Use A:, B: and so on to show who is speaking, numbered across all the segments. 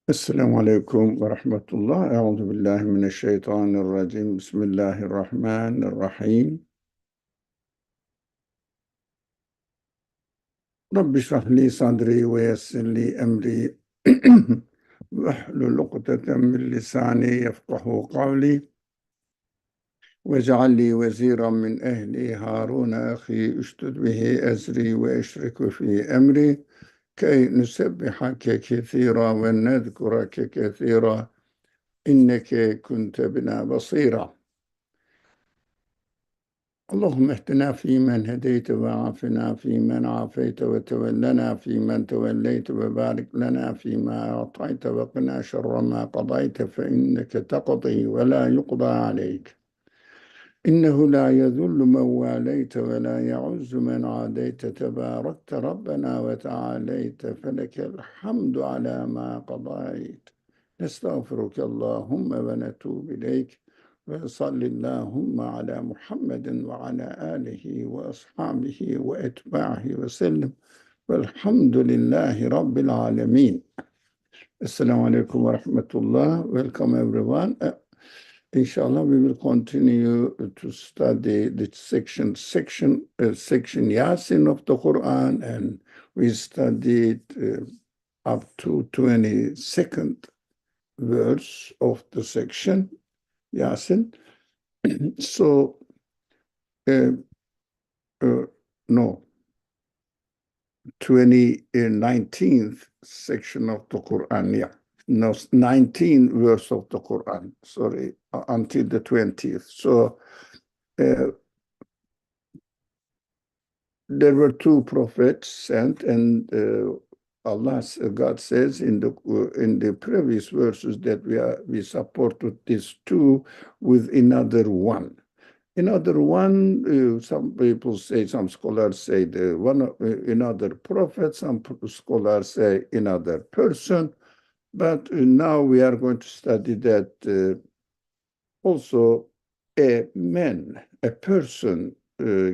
A: Esselamu Aleyküm ve Rahmetullah. Euzu billahi mineşşeytanirracim. Bismillahirrahmanirrahim. Rabbi şrah li sadri ve yessir li emri ve hlul ukdeten min lisani yefkahu kavli ve ceal li veziran min ehli Harun ahi üştüd bihi ezri ve eşriku fi emri key nusebbihake kethira ve nezkurake kethira inneke kunte bina basira. اللهم اهدنا فيمن هديت وعافنا فيمن عافيت وتولنا فيمن توليت وبارك لنا فيما أعطيت وقنا شر ما قضيت فإنك تقضي ولا يقضى عليك إنه لا يذل من واليت ولا يعز من عاديت تباركت ربنا وتعاليت فلك الحمد على ما قضيت نستغفرك اللهم ونتوب إليك وصل اللهم على محمد وعلى آله وأصحابه وأتباعه وسلم والحمد لله رب العالمين. Assalamu alaikum wa rahmatullah. Welcome everyone. Inshallah, we will continue to study the section Yasin of the Quran, and we studied up to 22nd verse of the section Yasin. So, no, 19th section of the Quran, yeah. No, 19th verse of the Quran, sorry, until the 20th. So, there were two prophets sent, and God says in the previous verses that we supported these two with another one. Another one, some people say, some scholars say another prophet, some scholars say another person, but now we are going to study that also a man, a person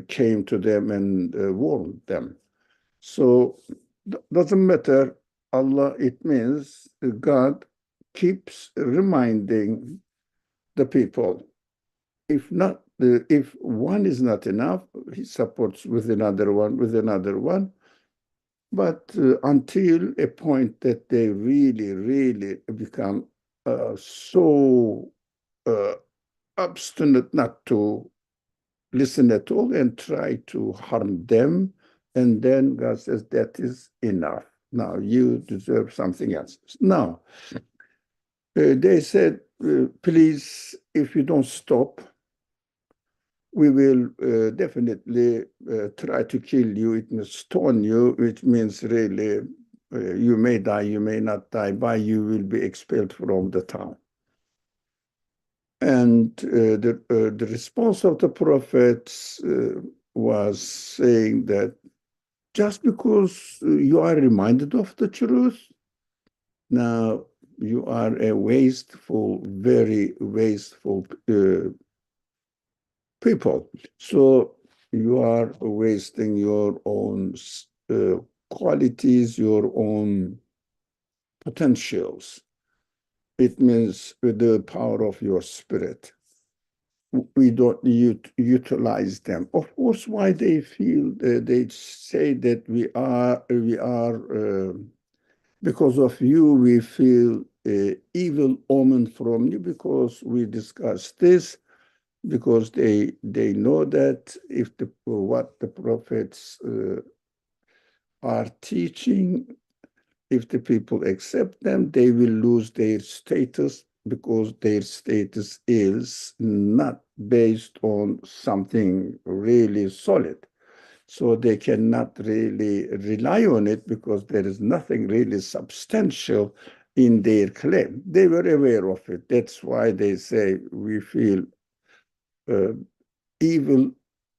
A: came to them and warned them. So doesn't matter, Allah, it means God keeps reminding the people. If one is not enough, he supports with another one. But until a point that they really, really become so obstinate not to listen at all and try to harm them, and then God says, that is enough. Now you deserve something else. Now, they said, please, if you don't stop, we will definitely try to kill you. It means stone you, which means really you may die, you may not die, but you will be expelled from the town. And the response of the prophets was saying that just because you are reminded of the truth, now you are a wasteful, very wasteful people. So you are wasting your own qualities, your own potentials. It means with the power of your spirit. We don't utilize them. Of course, why they feel, they say that we are because of you, we feel evil omen from you, because we discussed this, because they know that if what the prophets are teaching, if the people accept them, they will lose their status, because their status is not based on something really solid. So they cannot really rely on it, because there is nothing really substantial in their claim. They were aware of it. That's why they say we feel evil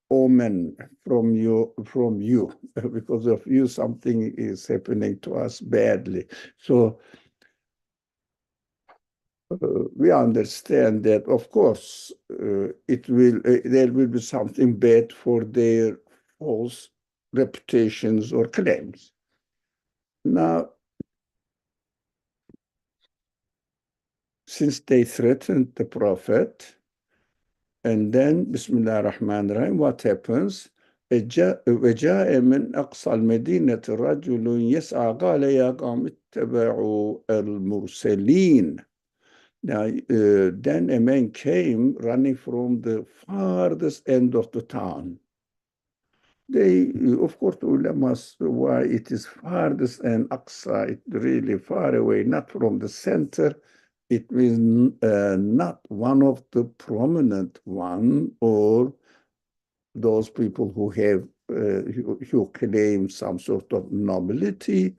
A: omen from you because of you, something is happening to us badly. So we understand that, of course, there will be something bad for their false reputations or claims. Now, since they threatened the Prophet, and then Bismillah ar-Rahman ar-Rahim, what happens? وجاء من أقصى المدينة رجل يسعى قال يا قوم اتبعوا المرسلين. Now, then a man came running from the farthest end of the town. They, of course, ulamas, why it is farthest and Aqsa, it really far away, not from the center. It means not one of the prominent one, or those people who have who claim some sort of nobility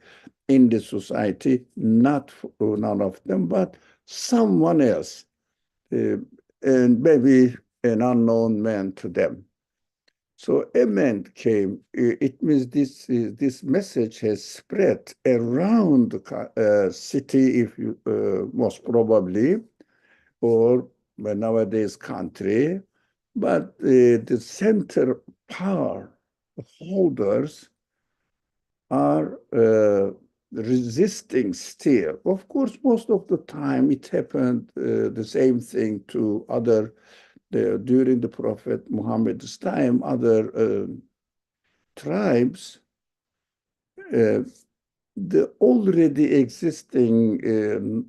A: in the society, not none of them, but someone else, and maybe an unknown man to them. So a man came. It means this message has spread around the city, if you most probably, or nowadays country, but the center power holders are resisting still. Of course, most of the time it happened the same thing to other, during the Prophet Muhammad's time, other tribes, the already existing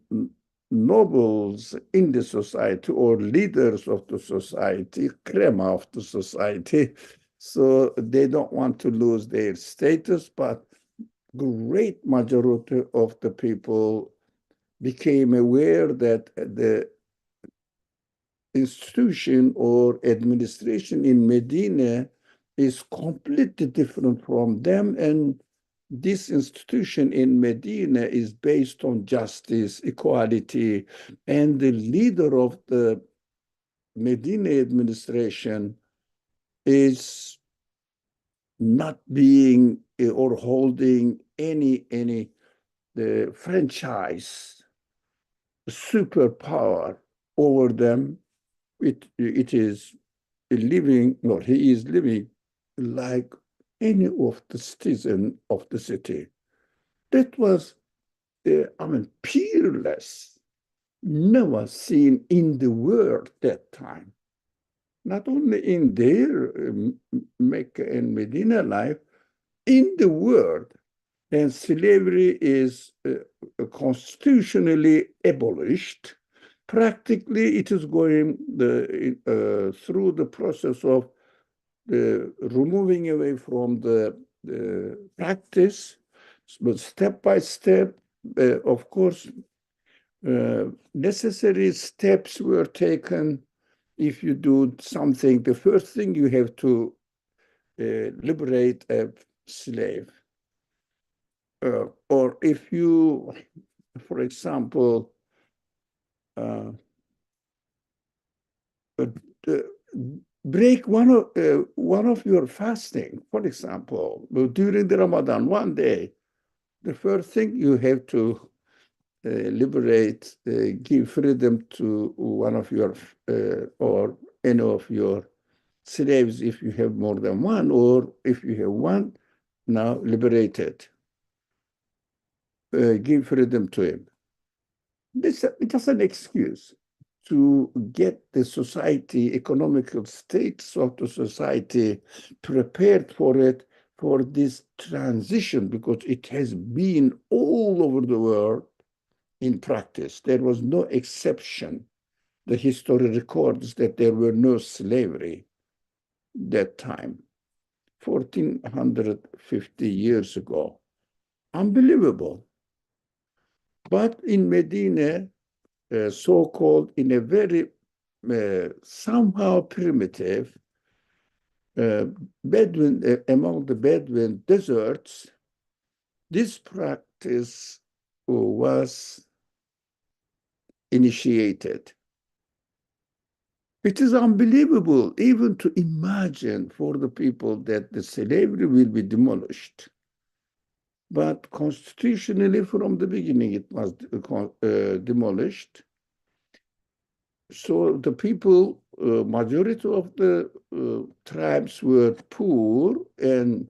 A: nobles in the society or leaders of the society, crema of the society, so they don't want to lose their status, but great majority of the people became aware that the institution or administration in Medina is completely different from them, and this institution in Medina is based on justice, equality, and the leader of the Medina administration is not being or holding any franchise superpower over them. It is living, or he is living like any of the citizen of the city. That was, peerless, never seen in the world that time. Not only in their Mecca and Medina life, in the world. And slavery is constitutionally abolished. Practically, it is going through the process of removing away from the practice, but step by step, of course, necessary steps were taken. If you do something, the first thing you have to liberate a slave. Or if you, for example, uh, break one of your fasting, for example, during the Ramadan, one day, the first thing you have to liberate, give freedom to one of your or any of your slaves if you have more than one, or if you have one, now liberated. Give freedom to him. This is just an excuse to get the society, economical states of the society prepared for it, for this transition, because it has been all over the world in practice. There was no exception. The history records that there were no slavery that time, 1450 years ago. Unbelievable. But in Medina, so-called in a very somehow primitive Bedouin, among the Bedouin deserts, this practice was initiated. It is unbelievable even to imagine for the people that the slavery will be demolished. But constitutionally, from the beginning, it was demolished. So the people, majority of the tribes were poor, and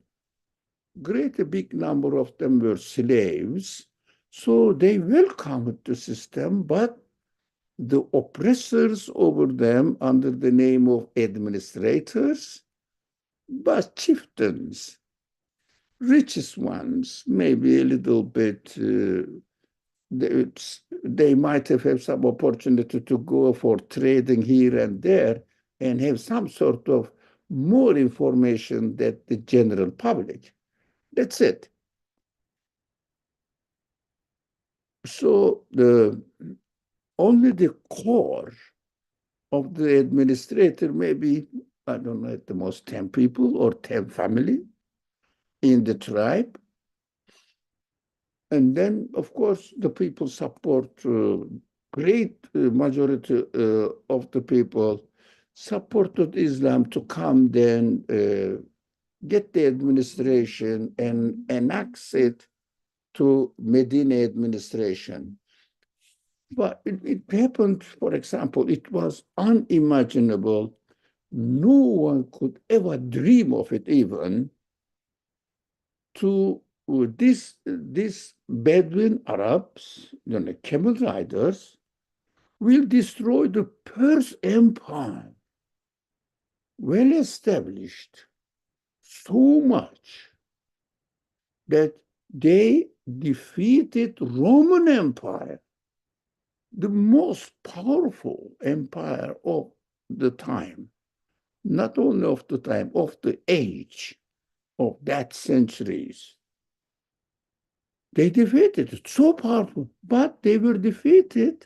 A: a big number of them were slaves. So they welcomed the system, but the oppressors over them under the name of administrators, but chieftains, richest ones, maybe a little bit, they might have had some opportunity to go for trading here and there and have some sort of more information than the general public. That's it. So only the core of the administrator, maybe, I don't know, at the most 10 people or 10 family in the tribe. And then, of course, the people support, great majority of the people supported Islam to come then get the administration and annex it to Medina administration. But it happened, for example, it was unimaginable. No one could ever dream of it even to this Bedouin Arabs, camel riders, will destroy the Persian Empire, well established, so much that they defeated Roman Empire, the most powerful empire of the time, not only of the time, of the age of that centuries. They defeated it, so powerful, but they were defeated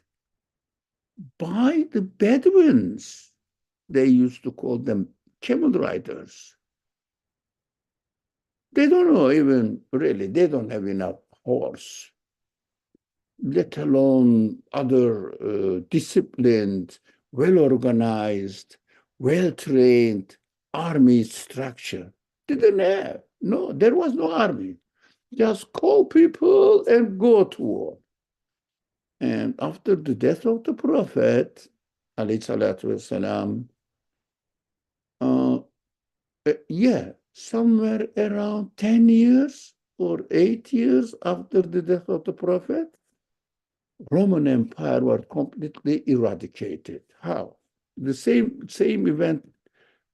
A: by the Bedouins. They used to call them camel riders. They don't know even, really, they don't have enough horse, let alone other disciplined, well-organized, well-trained army structure. They didn't have. No, there was no army. Just call people and go to war. And after the death of the Prophet, alayhi salatu wasalam, yeah, somewhere around 10 years or 8 years after the death of the Prophet, Roman Empire was completely eradicated. How? The same event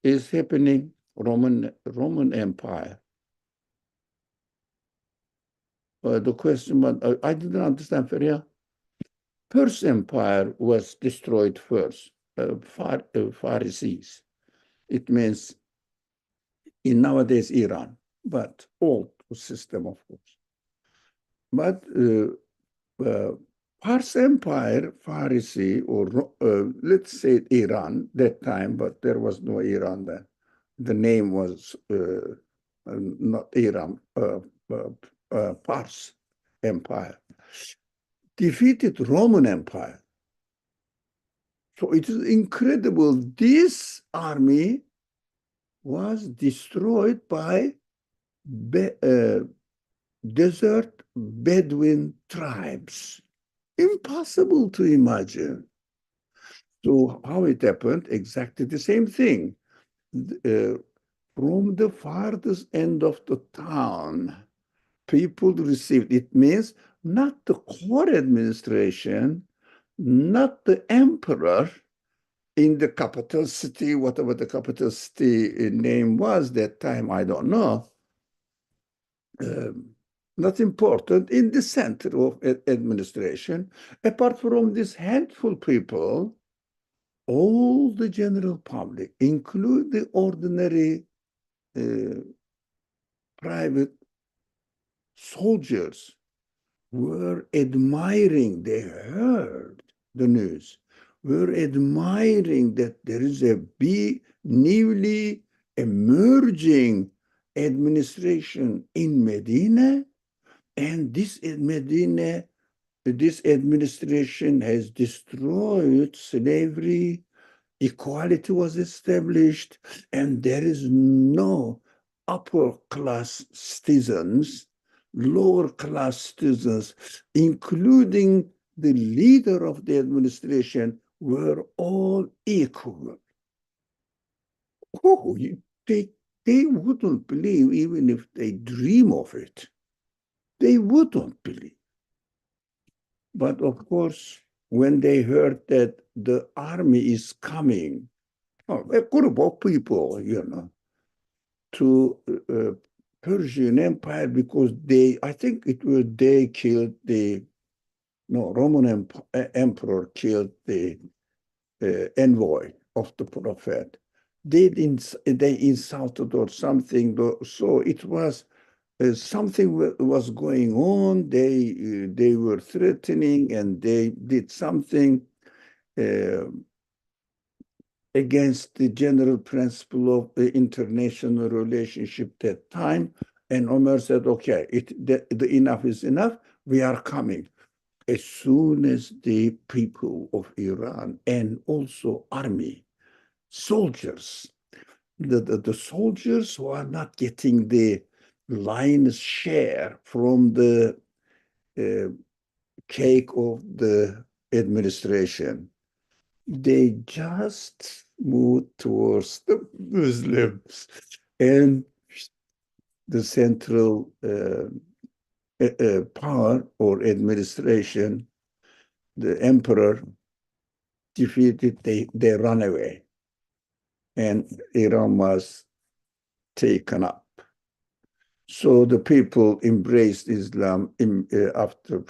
A: is happening Roman Empire. The question, I didn't understand, Feria. Persian Empire was destroyed first, Pharisees. It means in nowadays Iran, but old system, of course. But Pars Empire, Pharisee, or let's say Iran that time, but there was no Iran then. The name was not Iran, Pars Empire. Defeated Roman Empire. So it is incredible. This army was destroyed by desert Bedouin tribes. Impossible to imagine. So how it happened? Exactly the same thing. From the farthest end of the town, people received. It means not the core administration, not the emperor in the capital city, whatever the capital city name was that time, I don't know. Not important, in the center of administration. Apart from this handful people, all the general public, include the ordinary private soldiers, were admiring, they heard the news, were admiring that there is a newly emerging administration in Medina, and this administration has destroyed slavery, equality was established, and there is no upper class citizens, lower class citizens, including the leader of the administration, were all equal. Oh, they wouldn't believe even if they dream of it. They wouldn't believe. But of course, when they heard that the army is coming, a group of people, to Persian Empire because I think it was they killed no, Emperor killed the envoy of the prophet. They insulted or something. So it was something was going on. They were threatening and they did something uh, against the general principle of the international relationship that time. And Omar said, okay, the enough is enough. We are coming. As soon as the people of Iran and also army, soldiers, the soldiers who are not getting the lion's share from the uh, cake of the administration, they just move towards the Muslims and the central power or administration, the emperor defeated, they run away and Iran was taken up. So the people embraced Islam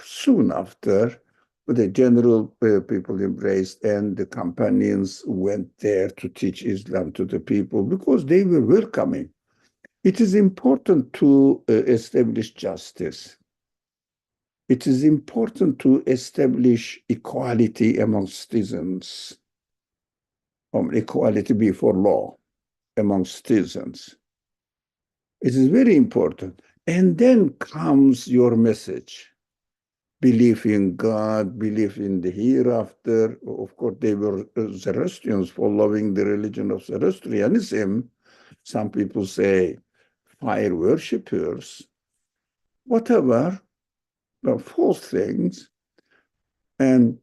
A: soon after, the general people embraced, and the companions went there to teach Islam to the people because they were welcoming. It is important to establish justice. It is important to establish equality among citizens, equality before law among citizens. It is very important. And then comes your message. Belief in God, belief in the hereafter. Of course, they were Zoroastrians following the religion of Zoroastrianism. Some people say fire worshippers, whatever, false things. And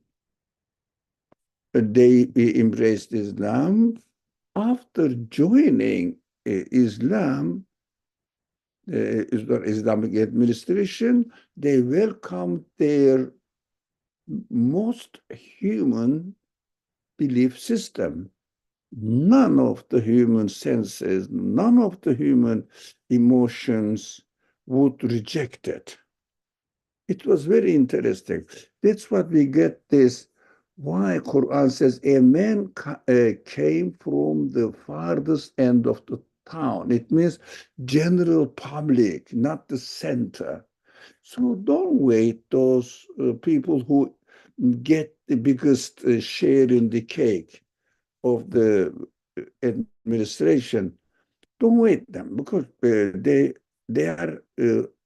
A: they embraced Islam. After joining Islam, Islamic administration, they welcomed their most human belief system. None of the human senses, none of the human emotions would reject it. It was very interesting. That's what we get this, why Qur'an says a man came from the farthest end of the town. It means general public, not the center. So don't wait those people who get the biggest share in the cake of the administration. Don't wait them because they are,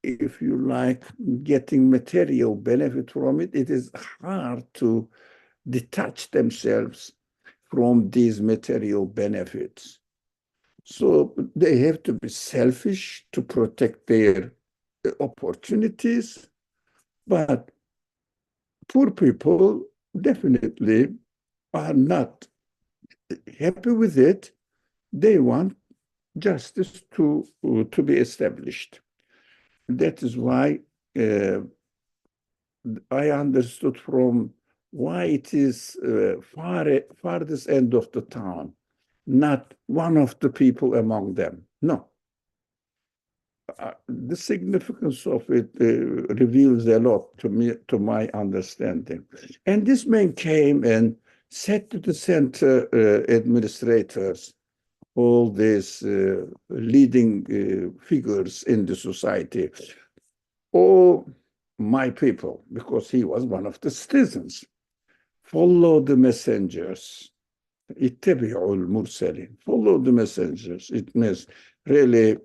A: if you like, getting material benefit from it. It is hard to detach themselves from these material benefits. So they have to be selfish to protect their opportunities, but poor people definitely are not happy with it. They want justice to be established. That is why I understood from why it is farthest end of the town, not one of the people among them. No. The significance of it reveals a lot to me, to my understanding. And this man came and said to the center administrators, all these leading figures in the society, "Oh, my people," because he was one of the citizens, "follow the messengers. اتبعوا المرسلين." Follow the messengers. It means really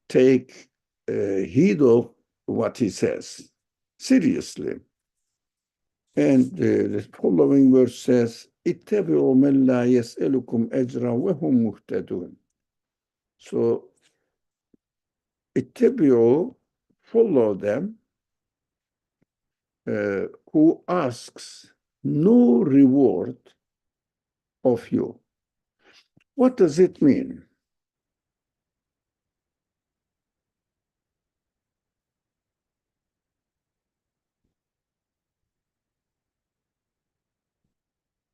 A: take heed of what he says seriously. And the following verse says, اتبعوا من لا يسألكم أجرا وهم مهتدون. So اتبعوا, follow them, who asks no reward of you. What does it mean?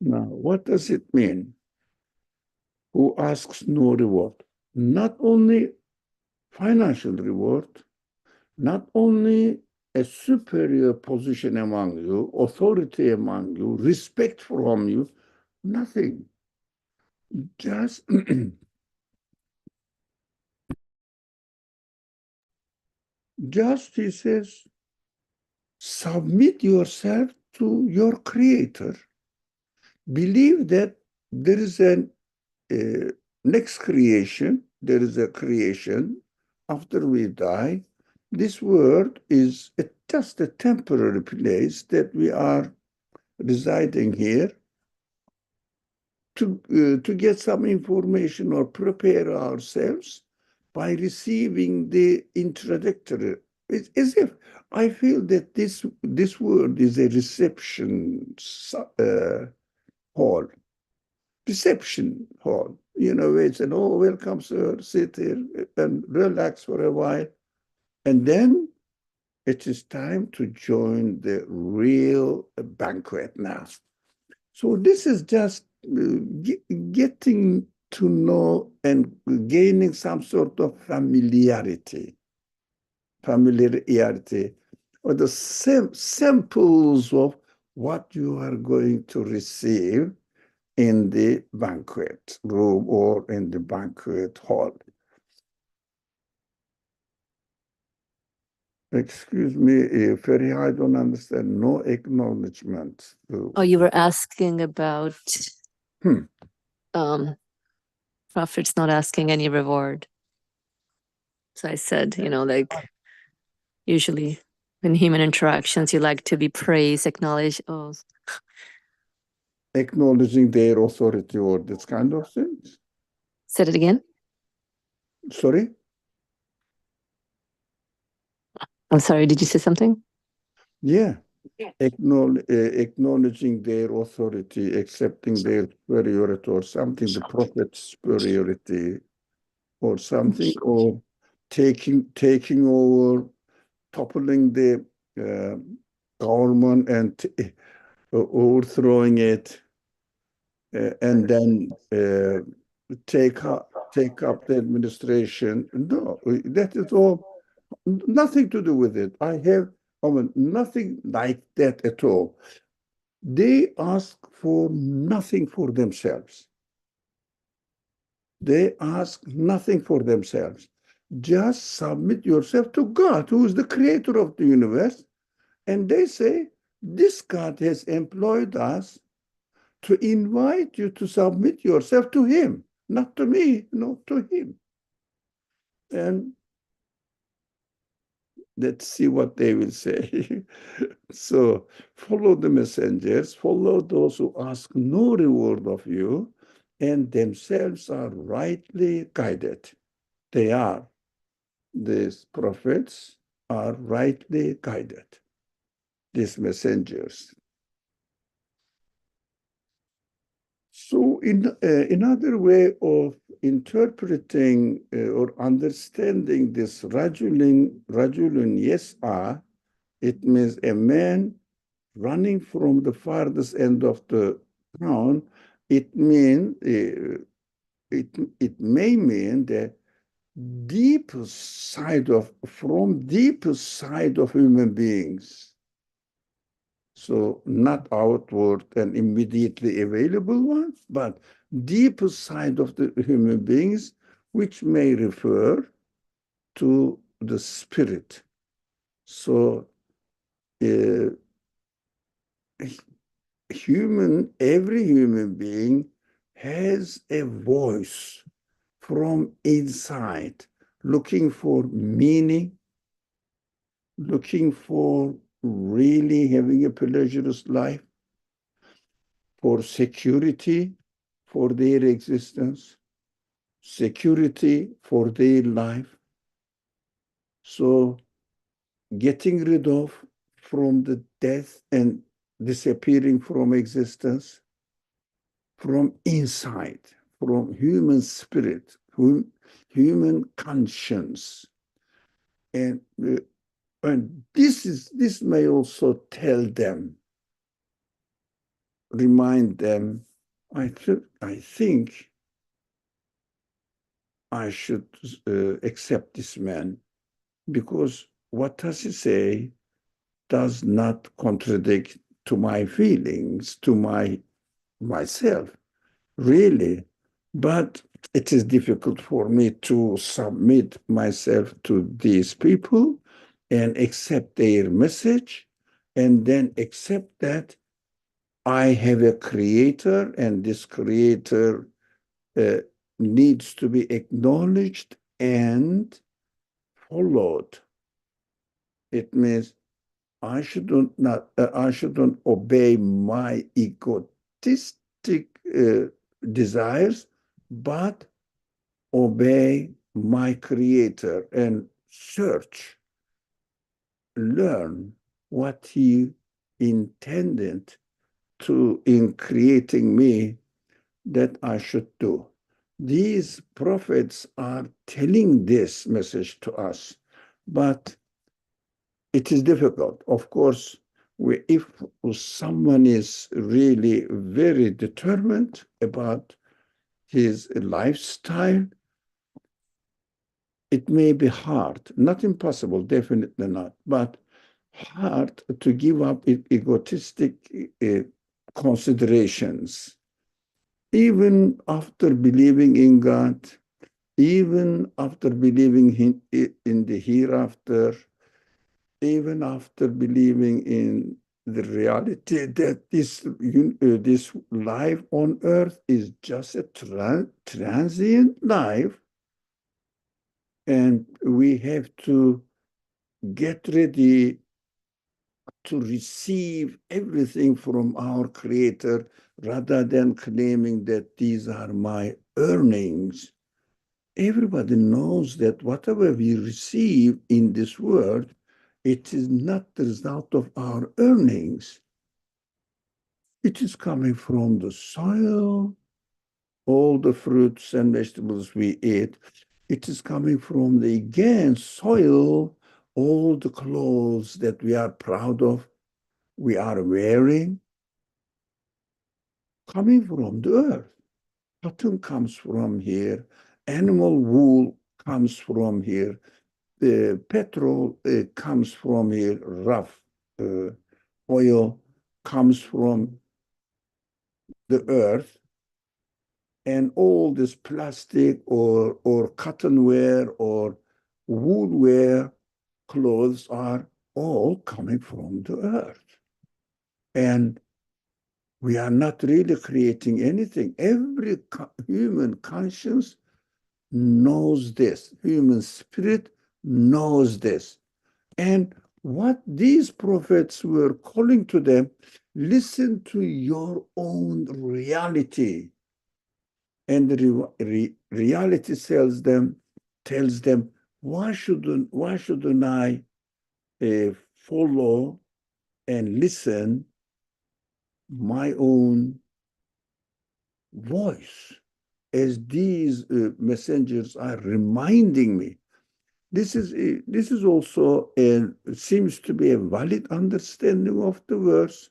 A: Now, what does it mean? Who asks no reward? Not only financial reward, not only a superior position among you, authority among you, respect from you, nothing. Just, just, he says, submit yourself to your creator. Believe that there is an next creation, there is a creation after we die. This world is just a temporary place that we are residing here to get some information or prepare ourselves by receiving the introductory. It's as if I feel that this world is a reception hall, reception hall. You know, it's an oh, welcome, sir, sit here and relax for a while, and then it is time to join the real banquet now. So this is just getting to know and gaining some sort of familiarity or the samples of what you are going to receive in the banquet room or in the banquet hall. Excuse me, Feriha, I don't understand. No acknowledgement.
B: Oh, you were asking about
A: Hmm.
B: prophets not asking any reward. So I said, like usually in human interactions, you like to be praised, acknowledged. Oh,
A: Acknowledging their authority or this kind of things.
B: said it again.
A: Sorry?
B: I'm sorry. Did you say something?
A: Yeah. Acknowledging their authority, accepting their superiority or something, the prophet's superiority or something, or taking over, toppling the government and overthrowing it, and then take up the administration. No, that is all nothing to do with it. I mean, nothing like that at all. They ask for nothing for themselves. They ask nothing for themselves. Just submit yourself to God, who is the creator of the universe. And they say, this God has employed us to invite you to submit yourself to him, not to me, no, to him. And let's see what they will say. So follow the messengers, follow those who ask no reward of you, and themselves are rightly guided. They are. These prophets are rightly guided, these messengers. So in another way of interpreting or understanding this rajulun yes'a, it means a man running from the farthest end of the town. It means it may mean the deepest side of human beings. So not outward and immediately available ones, but deepest side of the human beings, which may refer to the spirit. So every human being has a voice from inside, looking for meaning, looking for really having a pleasurous life, for security for their existence, security for their life. So getting rid of from the death and disappearing from existence from inside, from human spirit, human conscience. And this may also tell them remind them, I think I should accept this man, because what does he say does not contradict to my feelings, to myself, really. But it is difficult for me to submit myself to these people and accept their message, and then accept that I have a creator, and this creator uh, needs to be acknowledged and followed. It means I shouldn't obey my egotistic desires, but obey my creator and search, learn what he intended to in creating me that I should do. These prophets are telling this message to us, but it is difficult. Of course, if someone is really very determined about his lifestyle, it may be hard, not impossible, definitely not, but hard to give up egotistic considerations. Even after believing in God, even after believing in the hereafter, even after believing in the reality that this life on earth is just a transient life, and we have to get ready to receive everything from our Creator, rather than claiming that these are my earnings. Everybody knows that whatever we receive in this world, it is not the result of our earnings. It is coming from the soil, all the fruits and vegetables we eat. It is coming from the, again, soil, all the clothes that we are proud of, we are wearing, coming from the earth. Cotton comes from here, animal wool comes from here, petrol comes from here, rough oil comes from the earth, and all this plastic or cotton wear or wool wear clothes are all coming from the earth. And we are not really creating anything. Every human conscience knows this. Human spirit knows this. And what these prophets were calling to them, listen to your own reality. And the reality tells them, why shouldn't I follow and listen my own voice, as these messengers are reminding me. This is also seems to be a valid understanding of the verse,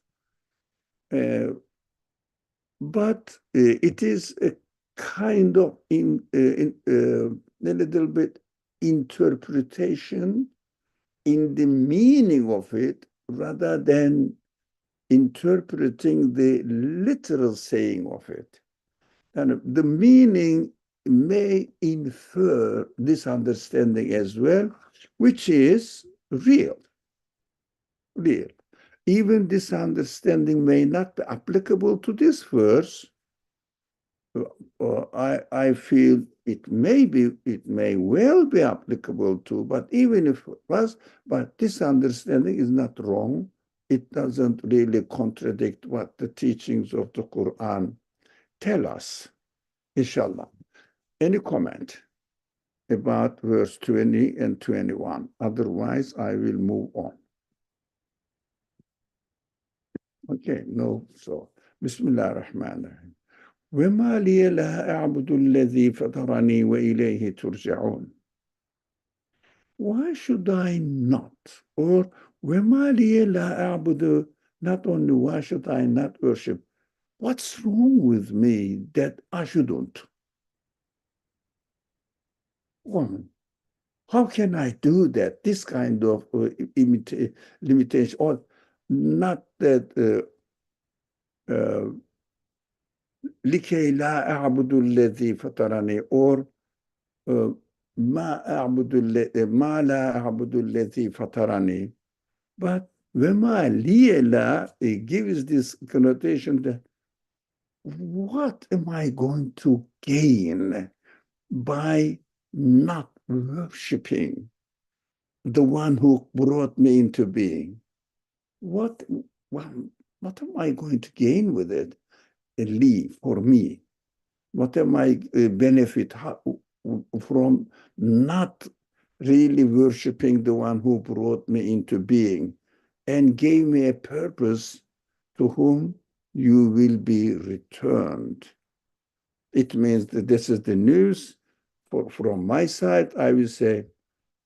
A: but it is a kind of a little bit interpretation in the meaning of it, rather than interpreting the literal saying of it. And the meaning may infer this understanding as well, which is real. Even this understanding may not be applicable to this verse. I feel it may well be applicable to, but even if it was, but this understanding is not wrong. It doesn't really contradict what the teachings of the Qur'an tell us, inshallah. Any comment about verse 20 and 21? Otherwise, I will move on. Okay, no, so Bismillah ar-Rahman ar-Rahim. وما لي لا أعبد الذي فطرني وإليه ترجعون. Why should I not? Or وما لي لا أعبد, not only why should I not worship, What's wrong with me that I shouldn't? Woman, how can I do that? This kind of limitation, or not that لكي لا أعبد الذي فطرني or ما لا أعبد الذي فطرني. But وما لي لا, it gives this connotation that what am I going to gain by not worshiping the one who brought me into being? What, what, what am I going to gain with it? A leave for me? What am I benefit from not really worshiping the one who brought me into being and gave me a purpose to whom you will be returned? It means that this is the news. From my side, I will say,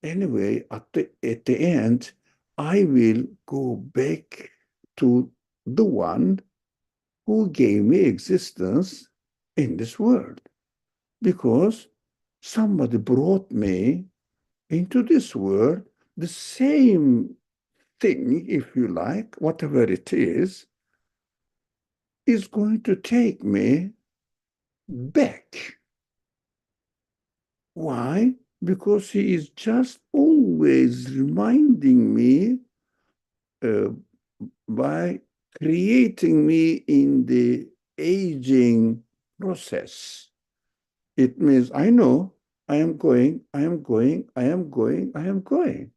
A: anyway, at the end, I will go back to the one who gave me existence in this world, because somebody brought me into this world, the same thing, if you like, whatever it is going to take me back. Why? Because he is just always reminding me by creating me in the aging process. It means I know I am going, I am going, I am going, I am going.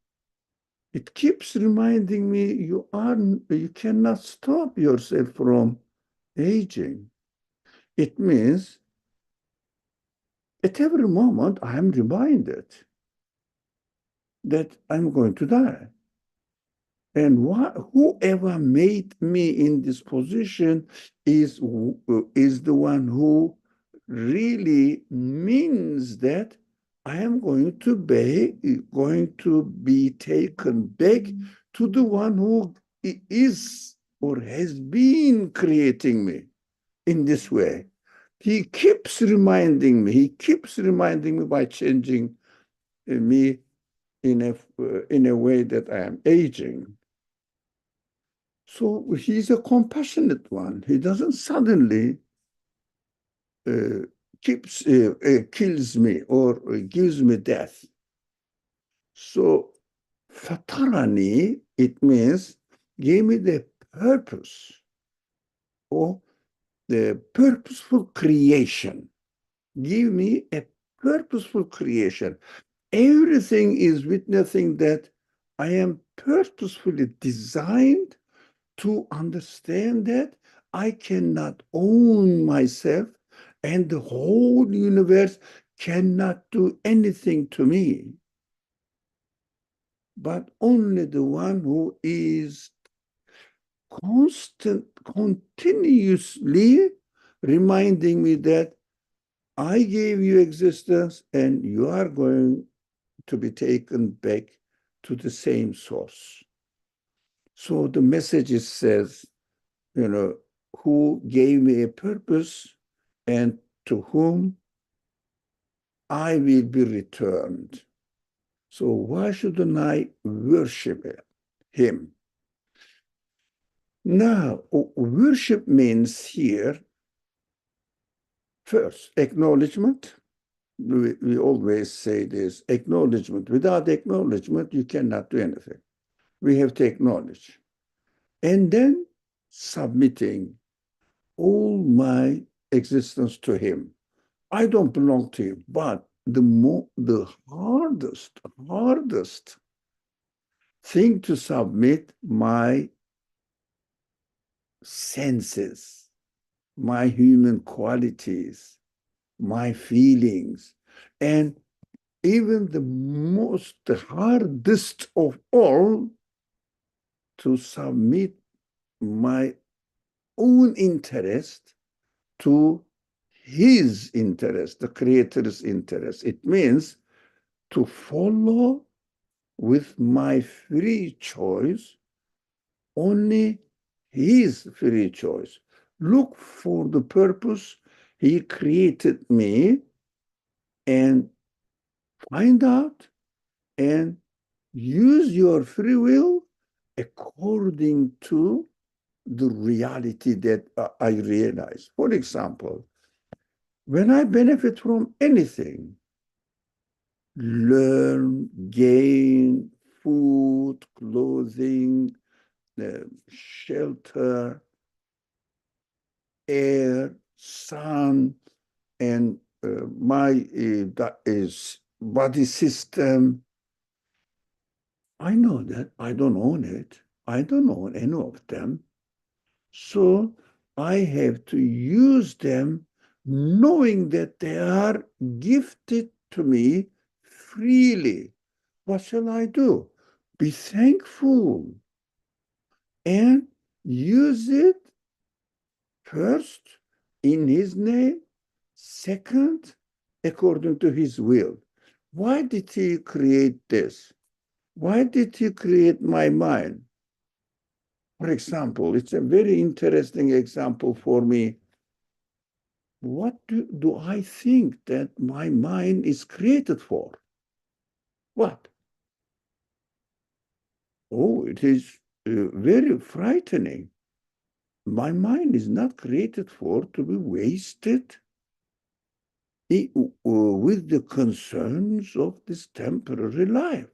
A: It keeps reminding me you cannot stop yourself from aging. It means at every moment I am reminded that I'm going to die. And whoever made me in this position is the one who really means that I am going to be taken back to the one who is or has been creating me in this way. He keeps reminding me by changing me in a way that I am aging. So he's a compassionate one. He doesn't suddenly kills me or gives me death. So fatarani, it means gave me the purpose or the purposeful creation. Give me a purposeful creation. Everything is witnessing that I am purposefully designed to understand that I cannot own myself and the whole universe cannot do anything to me, but only the one who is continuously reminding me that I gave you existence and you are going to be taken back to the same source. So the message says, who gave me a purpose and to whom I will be returned. So why shouldn't I worship him? Now, worship means here, first, acknowledgement. We always say this, acknowledgement. Without acknowledgement, you cannot do anything. We have to acknowledge. And then submitting all my existence to him. I don't belong to him, but the hardest thing to submit my senses, my human qualities, my feelings, and even the hardest of all, to submit my own interest to his interest, the creator's interest. It means to follow with my free choice only his free choice. look for the purpose he created me and find out and use your free will according to the reality that I realize. For example, when I benefit from anything, learn, gain, food, clothing, shelter, air, sun, and my that is body system. I know that I don't own it. I don't own any of them. So I have to use them knowing that they are gifted to me freely. What shall I do? Be thankful and use it first in his name, second according to his will. Why did he create this? Why did he create my mind? For example, it's a very interesting example for me. What do I think that my mind is created for? What? Oh, it is very frightening. My mind is not created for to be wasted with the concerns of this temporary life.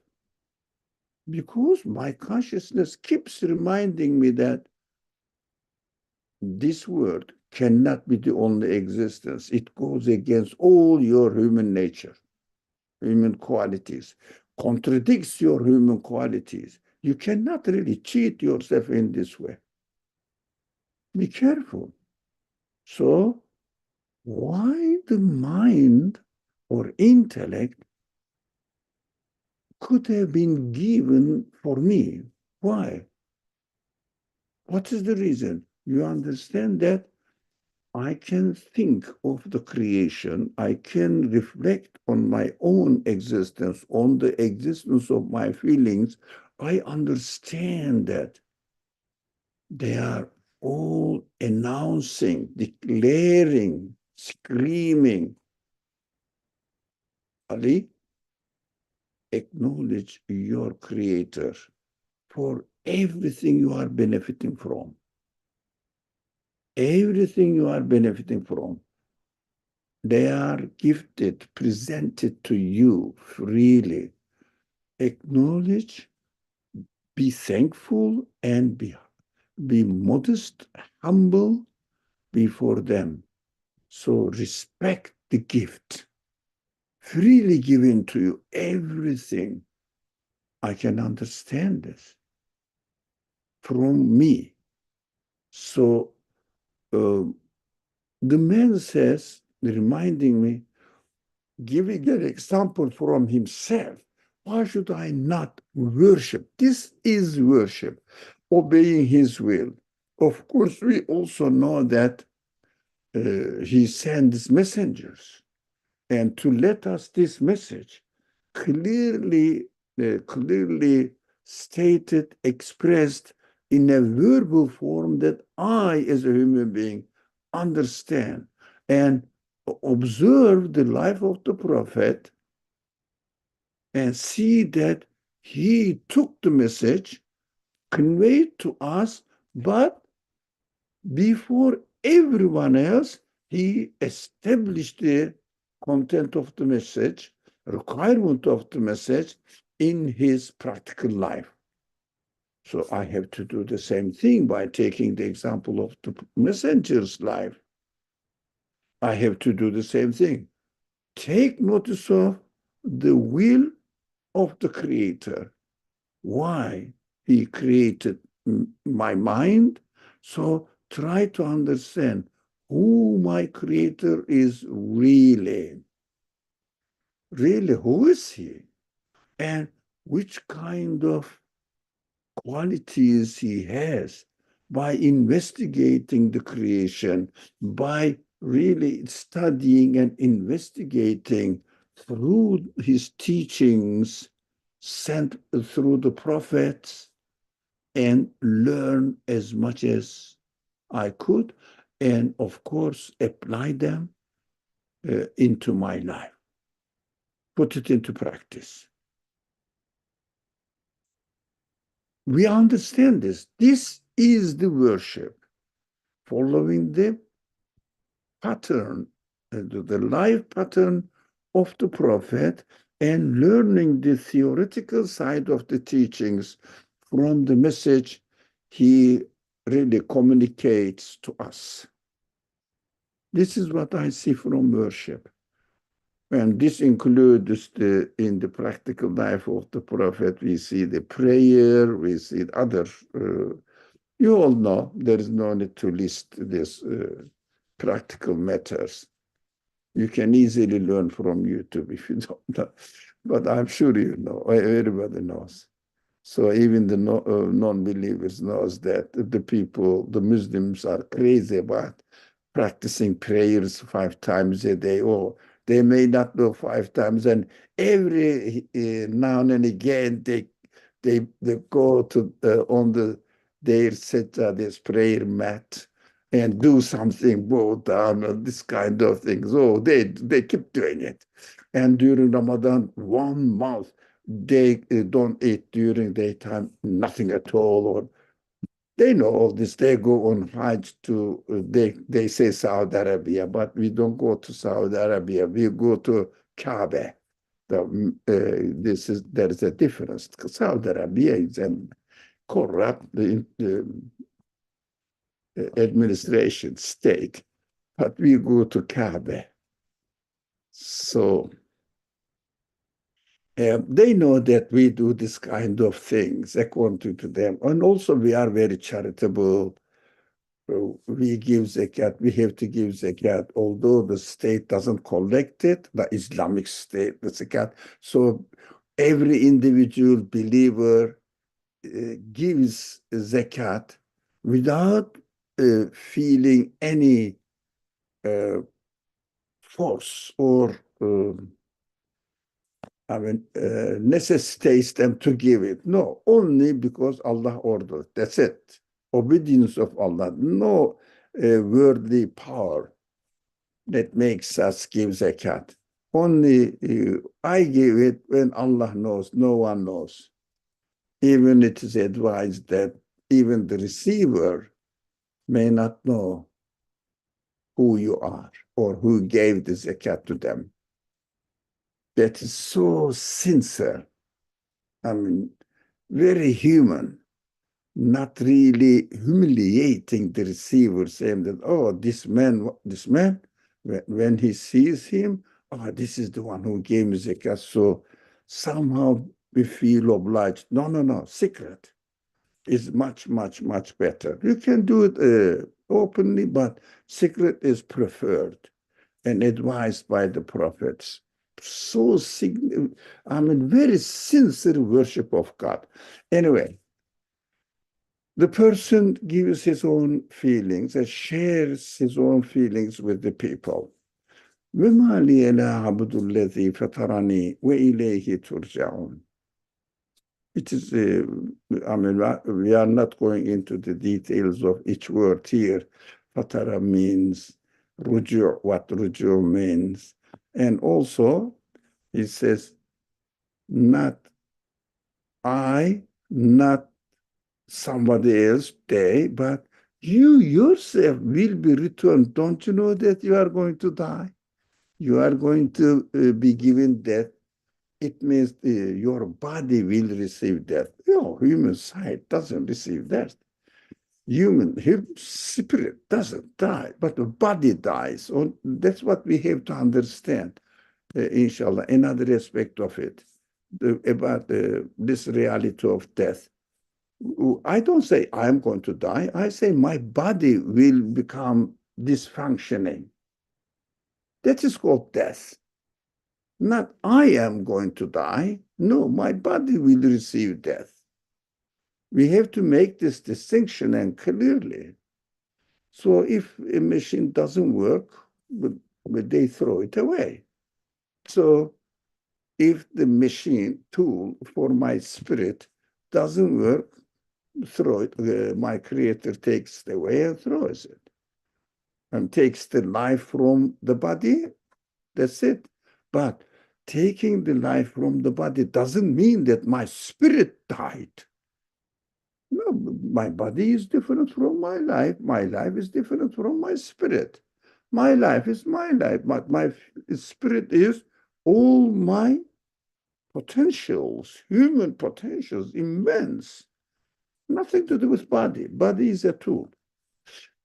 A: Because my consciousness keeps reminding me that this world cannot be the only existence. It goes against all your human nature, human qualities, contradicts your human qualities. You cannot really cheat yourself in this way. Be careful. So, why the mind or intellect could have been given for me? Why? What is the reason? You understand that I can think of the creation, I can reflect on my own existence, on the existence of my feelings. I understand that they are all announcing, declaring, screaming, Ali, acknowledge your creator for everything you are benefiting from. Everything you are benefiting from. They are gifted, presented to you freely. Acknowledge, be thankful, and be modest, humble before them. So respect the gift, freely given to you, everything. I can understand this from me. So the man says, reminding me, giving an example from himself. Why should I not worship? This is worship, obeying his will. Of course, we also know that he sends messengers and to let us this message clearly, clearly stated, expressed in a verbal form that I, as a human being, understand and observe the life of the prophet and see that he took the message, conveyed to us, but before everyone else, he established the content of the message, requirement of the message in his practical life. So I have to do the same thing by taking the example of the messenger's life. I have to do the same thing. Take notice of the will of the Creator. Why he created my mind. So try to understand who my creator is really. Really, who is he? And which kind of qualities he has by investigating the creation, by really studying and investigating through his teachings sent through the prophets and learn as much as I could and of course, apply them into my life. Put it into practice. We understand this. This is the worship, following the pattern, the life pattern of the prophet, and learning the theoretical side of the teachings from the message he really communicates to us. This is what I see from worship. And this includes in the practical life of the prophet, we see the prayer, we see other, you all know, there is no need to list these practical matters. You can easily learn from YouTube if you don't know, but I'm sure you know, everybody knows. So even the non-believers knows that the Muslims are crazy about practicing prayers 5 times a day, or they may not do 5 times, and every now and again they go to on their this prayer mat and do something, bow down, or this kind of things. Oh, they keep doing it, and during Ramadan, 1 month they don't eat during daytime, nothing at all, or they know all this. They go on Hajj to, they say Saudi Arabia, but we don't go to Saudi Arabia. We go to Kaaba. There is a difference. Saudi Arabia is a corrupt administration state, but we go to Kaaba. So they know that we do this kind of things according to them. And also we are very charitable. We give zakat, we have to give zakat, although the state doesn't collect it, the Islamic State, the zakat. So every individual believer gives zakat without feeling any force or necessitates them to give it. No, only because Allah ordered. That's it. Obedience of Allah. No worldly power that makes us give zakat. Only I give it when Allah knows. No one knows. Even it is advised that even the receiver may not know who you are or who gave the zakat to them. That is so sincere. I mean, very human, not really humiliating the receiver, saying that, oh, this man, when he sees him, oh, this is the one who gave me zakat. So somehow we feel obliged. No, secret is much, much, much better. You can do it openly, but secret is preferred and advised by the prophets. So, very sincere worship of God. Anyway, the person gives his own feelings and shares his own feelings with the people. وَمَا لِيَ لَا عَبْدُ الَّذِي فَطَرَنِي وَإِلَيْهِ تُرْجَعُونَ. It is, we are not going into the details of each word here. Fatara means ruju', what ruju' means. And also, he says, not I, not somebody else, they, but you yourself will be returned. Don't you know that you are going to die? You are going to be given death. It means your body will receive death. Human sight doesn't receive death. Human spirit doesn't die, but the body dies. So that's what we have to understand, inshallah. Another aspect of it, about this reality of death. I don't say I'm going to die. I say my body will become dysfunctioning. That is called death. Not I am going to die. No, my body will receive death. We have to make this distinction and clearly. So if a machine doesn't work, but they throw it away. So if the machine tool for my spirit doesn't work, throw it. My creator takes it away and throws it. and takes the life from the body. That's it. But taking the life from the body doesn't mean that my spirit died. No, my body is different from my life. My life is different from my spirit. My life is my life. My spirit is all my potentials, human potentials, immense. Nothing to do with body. Body is a tool.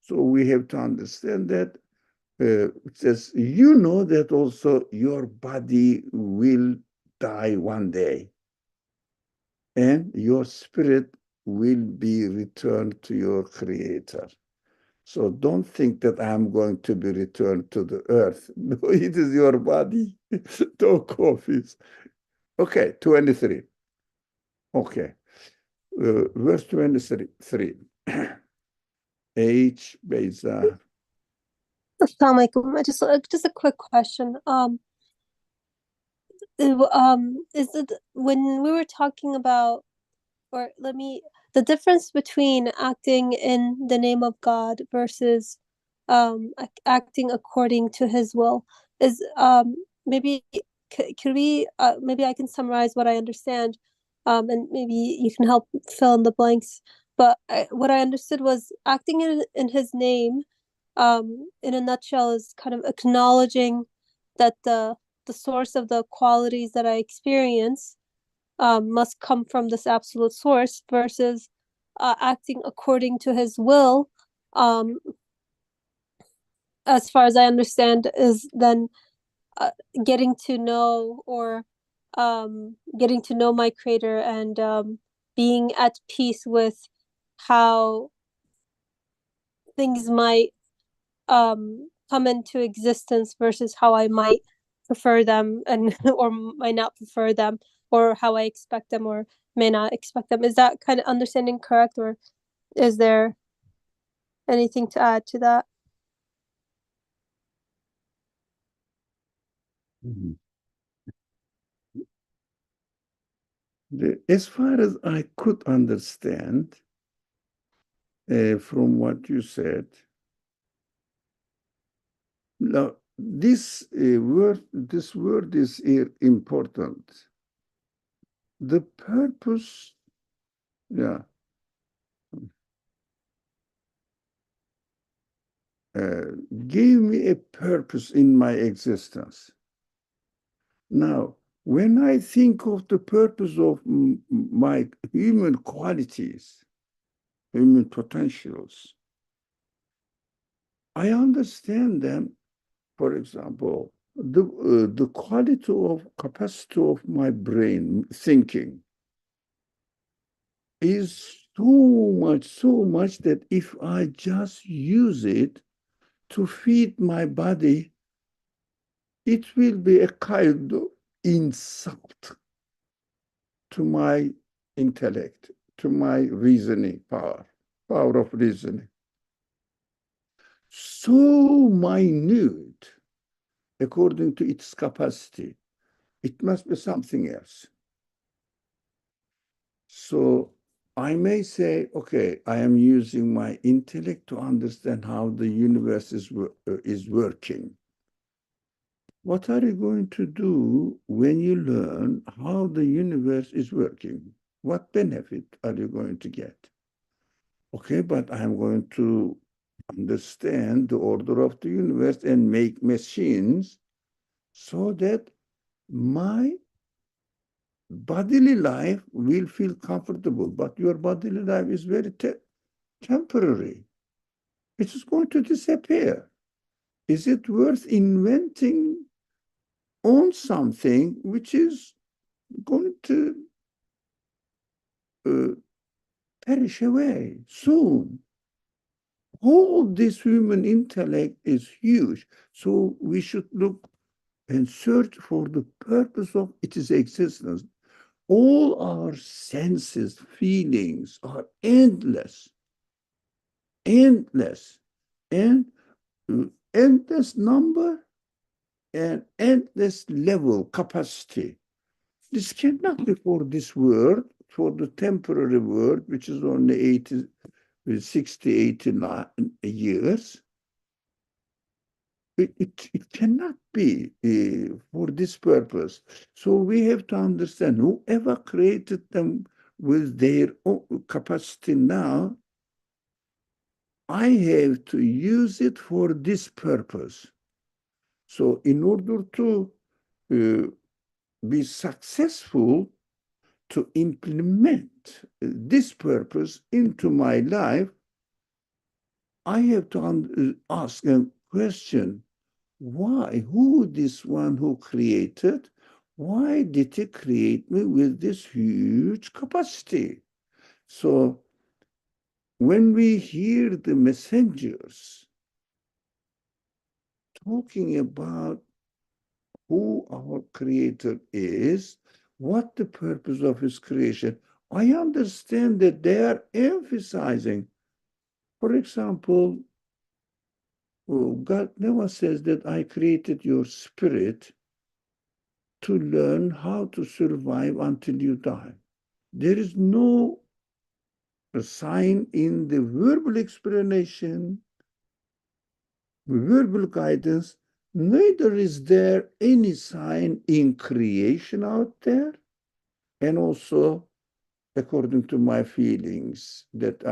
A: So we have to understand that it says, you know that also your body will die one day, and your spirit will be returned to your creator. So don't think that I'm going to be returned to the earth. No, it is your body. No coffees. Okay, 23. Okay. Verse 23. H. Beza.
C: Assalamu alaikum. Just a quick question. Is it when we were talking about, or the difference between acting in the name of God versus acting according to His will is maybe could we maybe I can summarize what I understand, and maybe you can help fill in the blanks. But what I understood was acting in His name, in a nutshell, is kind of acknowledging that the source of the qualities that I experience must come from this absolute source, versus acting according to His will, um, as far as I understand, is then getting to know, or getting to know my creator, and being at peace with how things might come into existence versus how I might prefer them, and or might not prefer them, or how I expect them or may not expect them. Is that kind of understanding correct, or is there anything to add to that?
A: As far as I could understand from what you said, now this word is important. The purpose, yeah, gave me a purpose in my existence. Now, when I think of the purpose of my human qualities, human potentials, I understand them. For example, the quality of capacity of my brain thinking is so much that if I just use it to feed my body, it will be a kind of insult to my intellect, to my reasoning power of reasoning. So minute, according to its capacity, it must be something else. So I may say, okay, I am using my intellect to understand how the universe is working. What are you going to do when you learn how the universe is working? What benefit are you going to get? Okay, but I'm going to understand the order of the universe and make machines so that my bodily life will feel comfortable. But your bodily life is very temporary. It is going to disappear. Is it worth inventing on something which is going to perish away soon? All this human intellect is huge. So we should look and search for the purpose of its existence. All our senses, feelings are endless, endless, and endless number and endless level capacity. This cannot be for this world, for the temporary world, which is only 60, 89 years. it cannot be for this purpose. So we have to understand whoever created them with their own capacity now, I have to use it for this purpose. So in order to be successful to implement this purpose into my life, I have to ask a question. Why? Who this one who created? Why did he create me with this huge capacity? So when we hear the messengers talking about who our creator is, what the purpose of his creation, I understand that they are emphasizing, for example, God never says that I created your spirit to learn how to survive until you die. There is no sign in the verbal explanation, verbal guidance, neither is there any sign in creation out there, and also according to my feelings that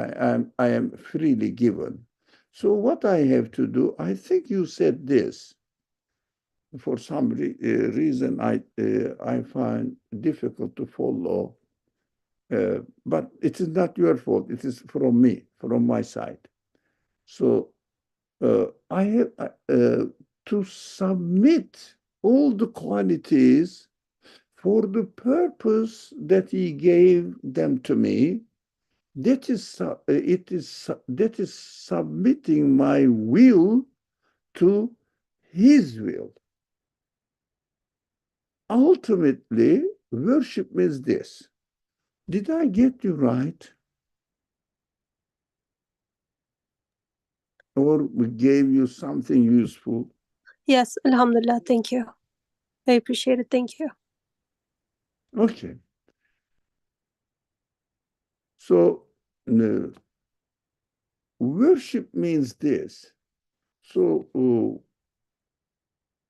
A: I am freely given. So what I have to do, I think you said this, for some reason I find difficult to follow, but it is not your fault. It is from me, from my side. So I have to submit all the qualities for the purpose that he gave them to me. That is that is submitting my will to his will. Ultimately, worship means this. Did I get you right? Or we gave you something useful?
C: Yes, Alhamdulillah. Thank you. I appreciate it. Thank you.
A: Okay. So worship means this. So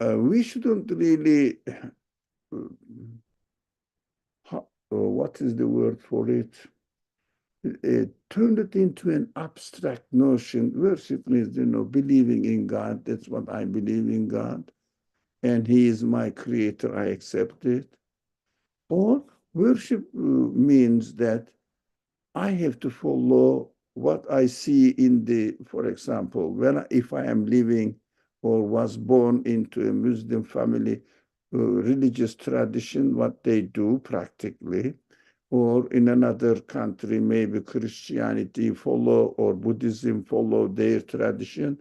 A: we shouldn't really, what is the word for it? Turn it into an abstract notion. Worship means, believing in God. That's what I believe in God. And he is my creator. I accept it. Or worship means that I have to follow what I see in for example, if I am living or was born into a Muslim family, religious tradition, what they do practically, or in another country, maybe Christianity follow or Buddhism follow their tradition.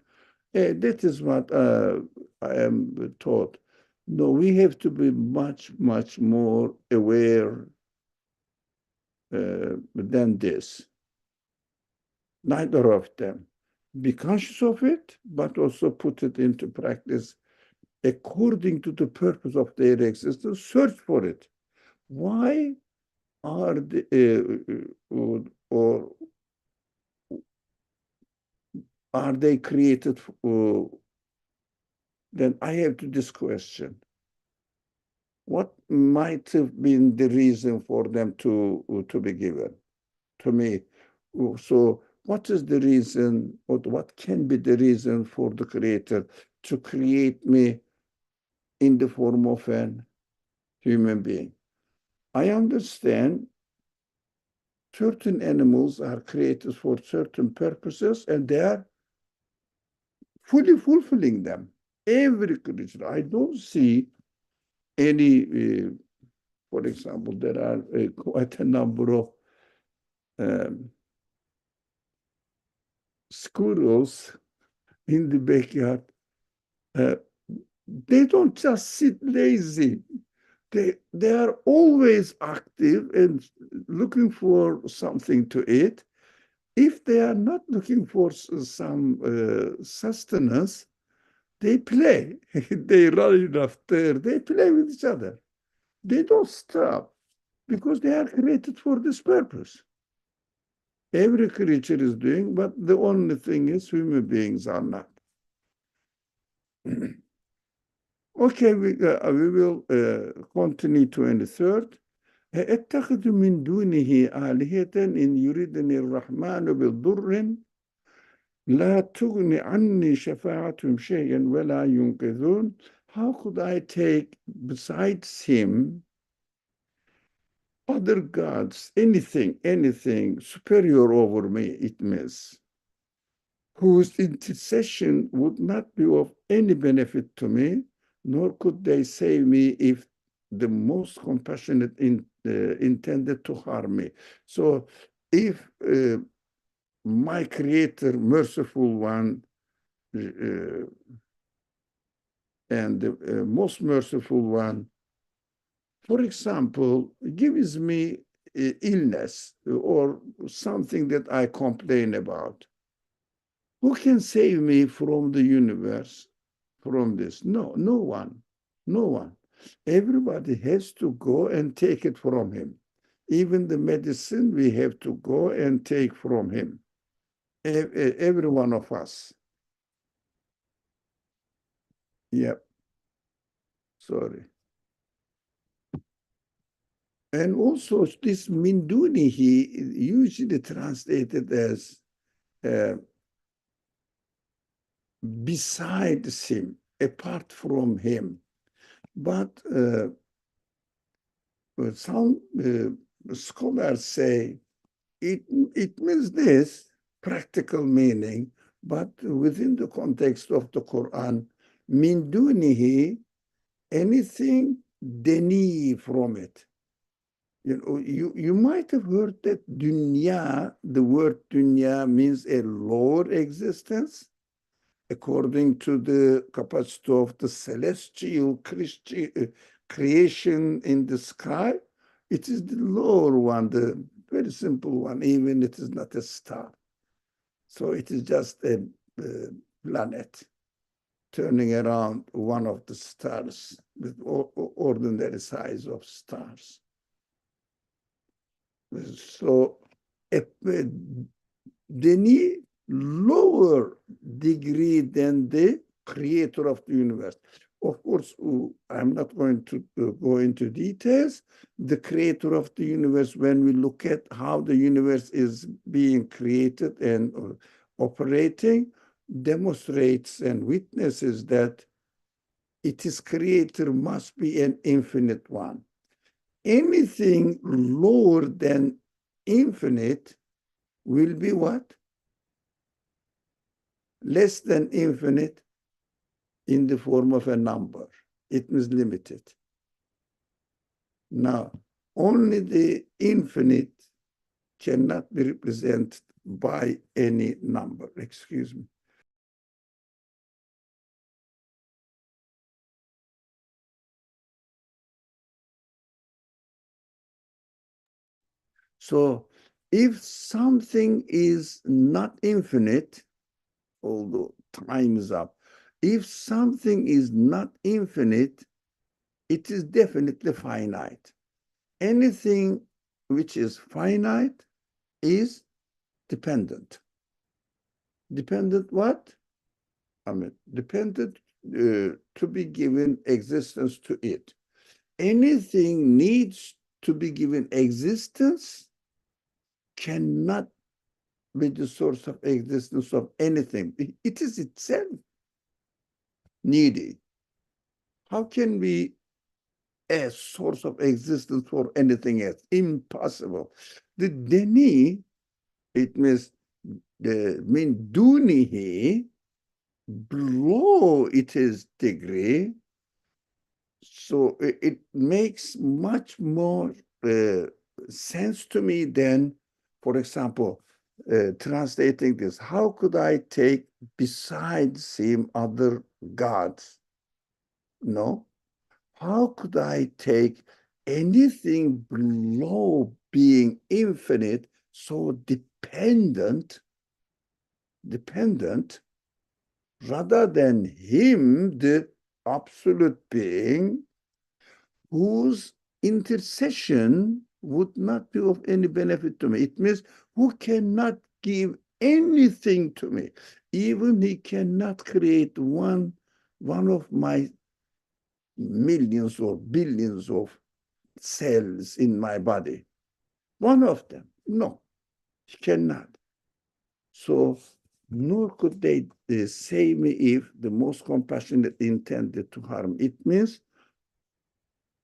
A: That is what I am taught. No, we have to be much, much more aware than this. Neither of them. Be conscious of it, but also put it into practice according to the purpose of their existence. Search for it. Why are or are they created? Then I have to this question. What might have been the reason for them to be given to me? So what is the reason, or what can be the reason for the Creator to create me in the form of an human being? I understand certain animals are created for certain purposes, and they are fully fulfilling them. Every creature. I don't see any, for example, there are quite a number of squirrels in the backyard. They don't just sit lazy. They are always active and looking for something to eat. If they are not looking for some sustenance, they play. They run after, they play with each other. They don't stop because they are created for this purpose. Every creature is doing, but the only thing is human beings are not. Okay, we will continue to in the third. اتخذ من دونه آلهة إن يردني الرحمن بالضر لا تغن عني شفاعتهم شيئا ولا ينقذون. How could I take besides him other gods, anything superior over me, it means, whose intercession would not be of any benefit to me, nor could they save me if the most compassionate intended to harm me. So if my creator, merciful one, and the most merciful one, for example, gives me illness or something that I complain about, who can save me from the universe, from this? No one. Everybody has to go and take it from him. Even the medicine we have to go and take from him. Every one of us. Yep. Sorry. And also this min dunihi, usually translated as besides him, apart from him. But some scholars say it means this practical meaning, but within the context of the Quran, min dunihi, anything deni from it. You know, you might have heard that dunya, the word dunya means a lower existence, according to the capacity of the celestial creation in the sky. It is the lower one, the very simple one, even it is not a star. So it is just a planet turning around one of the stars with ordinary size of stars. So any lower degree than the creator of the universe. Of course, I'm not going to go into details. The creator of the universe, when we look at how the universe is being created and operating, demonstrates and witnesses that its creator must be an infinite one. Anything lower than infinite will be what? Less than infinite in the form of a number. It means limited. Now, only the infinite cannot be represented by any number. Excuse me. So if something is not infinite, although time is up, if something is not infinite, it is definitely finite. Anything which is finite is dependent. Dependent what? I mean, dependent to be given existence to it. Anything needs to be given existence cannot be the source of existence of anything. It is itself needy. How can be a source of existence for anything else? Impossible. The deni, it means the min dunihi, below its degree. So it makes much more sense to me than, for example, translating this. How could I take besides him other gods? No. How could I take anything below being infinite, so dependent, rather than him, the absolute being, whose intercession would not be of any benefit to me? It means who cannot give anything to me. Even he cannot create one one of my millions or billions of cells in my body. One of them. No, he cannot. So nor could they say me if the most compassionate intended to harm. It means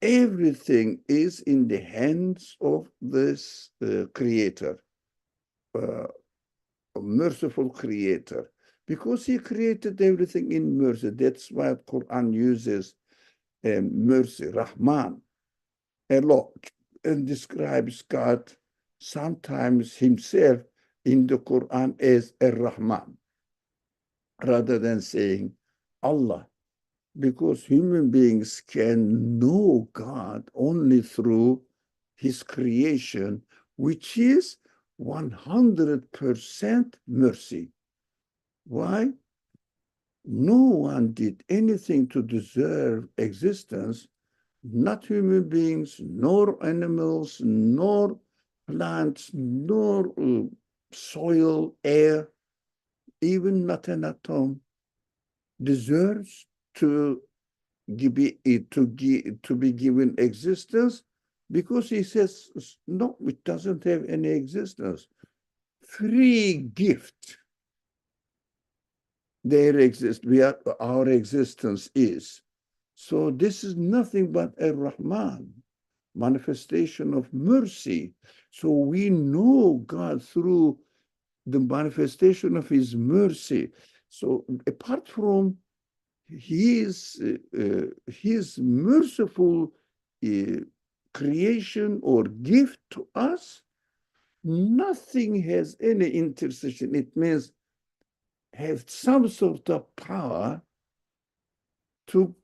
A: everything is in the hands of this creator, a merciful creator, because he created everything in mercy. That's why Quran uses mercy, Rahman, a lot, and describes God sometimes himself in the Quran as Ar-Rahman, rather than saying Allah, because human beings can know God only through his creation, which is 100% mercy. Why? No one did anything to deserve existence, not human beings, nor animals, nor plants, nor soil, air, even not an atom deserves to be given existence, because he says, no, it doesn't have any existence. Free gift. Our existence is. So this is nothing but a Rahman, manifestation of mercy. So we know God through the manifestation of his mercy. So apart from his merciful creation or gift to us, nothing has any intercession. It means have some sort of power to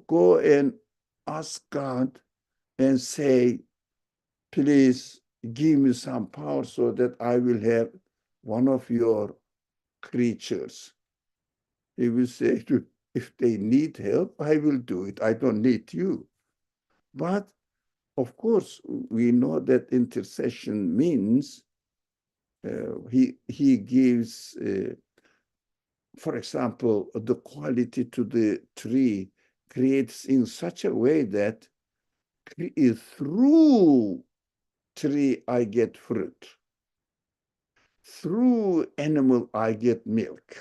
A: go and ask God and say, please give me some power so that I will have one of your creatures. He will say, if they need help, I will do it. I don't need you. But of course, we know that intercession means he gives, for example, the quality to the tree creates in such a way that through tree I get fruit. Through animal I get milk.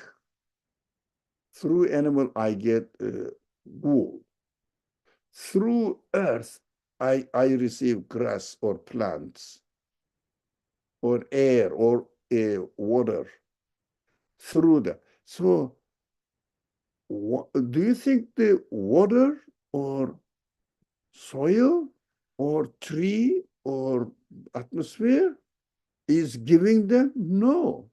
A: Through animal I get wool. Through earth I receive grass or plants or air or water. Through that. So do you think the water or soil or tree or atmosphere is giving them? No.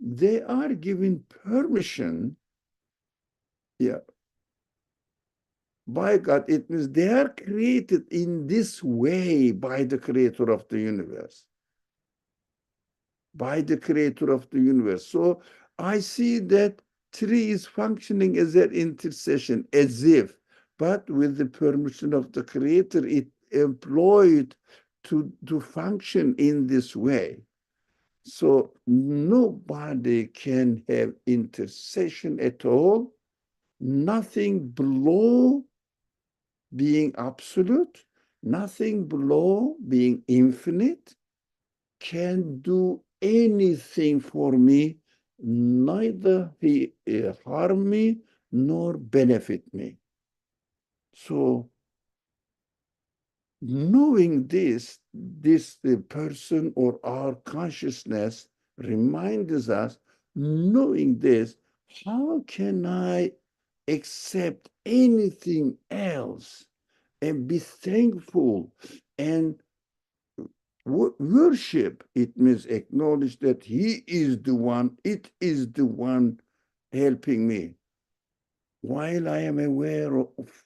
A: They are given permission, by God. It means they are created in this way by the creator of the universe. By the creator of the universe. So I see that tree is functioning as an intercession, as if, but with the permission of the creator, it employed to function in this way. So nobody can have intercession at all, nothing below being absolute, nothing below being infinite can do anything for me, neither he harm me nor benefit me. So knowing this person or our consciousness reminds us, knowing this, how can I accept anything else and be thankful and worship? It means acknowledge that he is the one, it is the one helping me, while I am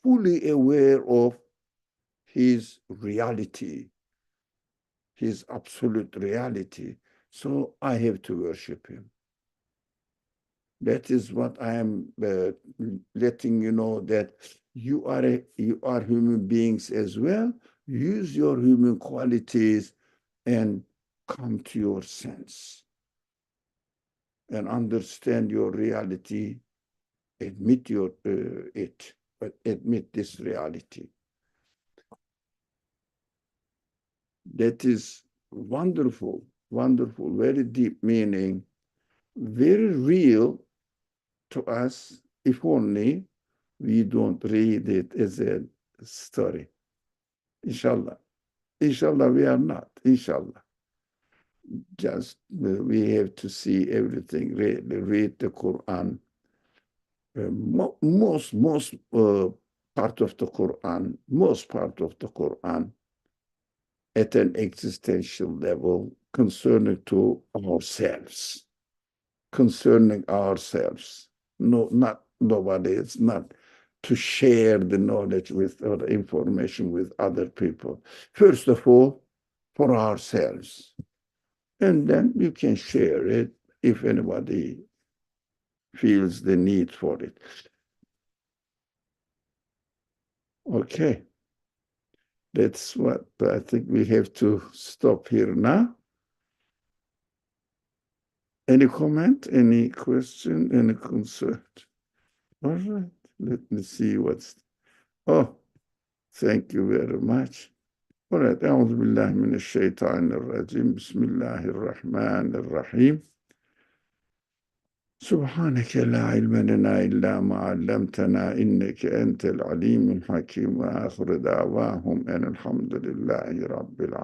A: fully aware of his reality, his absolute reality. So I have to worship him. That is what I am letting you know, that you are human beings as well. Use your human qualities and come to your sense and understand your reality Admit it, but admit this reality. That is wonderful, wonderful, very deep meaning, very real to us, if only we don't read it as a story. Inshallah. Inshallah, we are not. Inshallah. Just we have to see everything, read the Quran. Most part of the Quran, most part of the Quran at an existential level concerning to ourselves, No, not nobody. It's not to share the knowledge with or the information with other people. First of all, for ourselves. And then you can share it if anybody feels the need for it. Okay. That's what I think we have to stop here now. Any comment, any question, any concern? All right, let me see what's... Oh, thank you very much. All right, أعوذ بالله من الشيطان الرجيم بسم الله الرحمن الرحيم سبحانك لا علم لنا إلا ما علمتنا إنك أنت العليم الحكيم وآخر دعواهم أن الحمد لله رب العالمين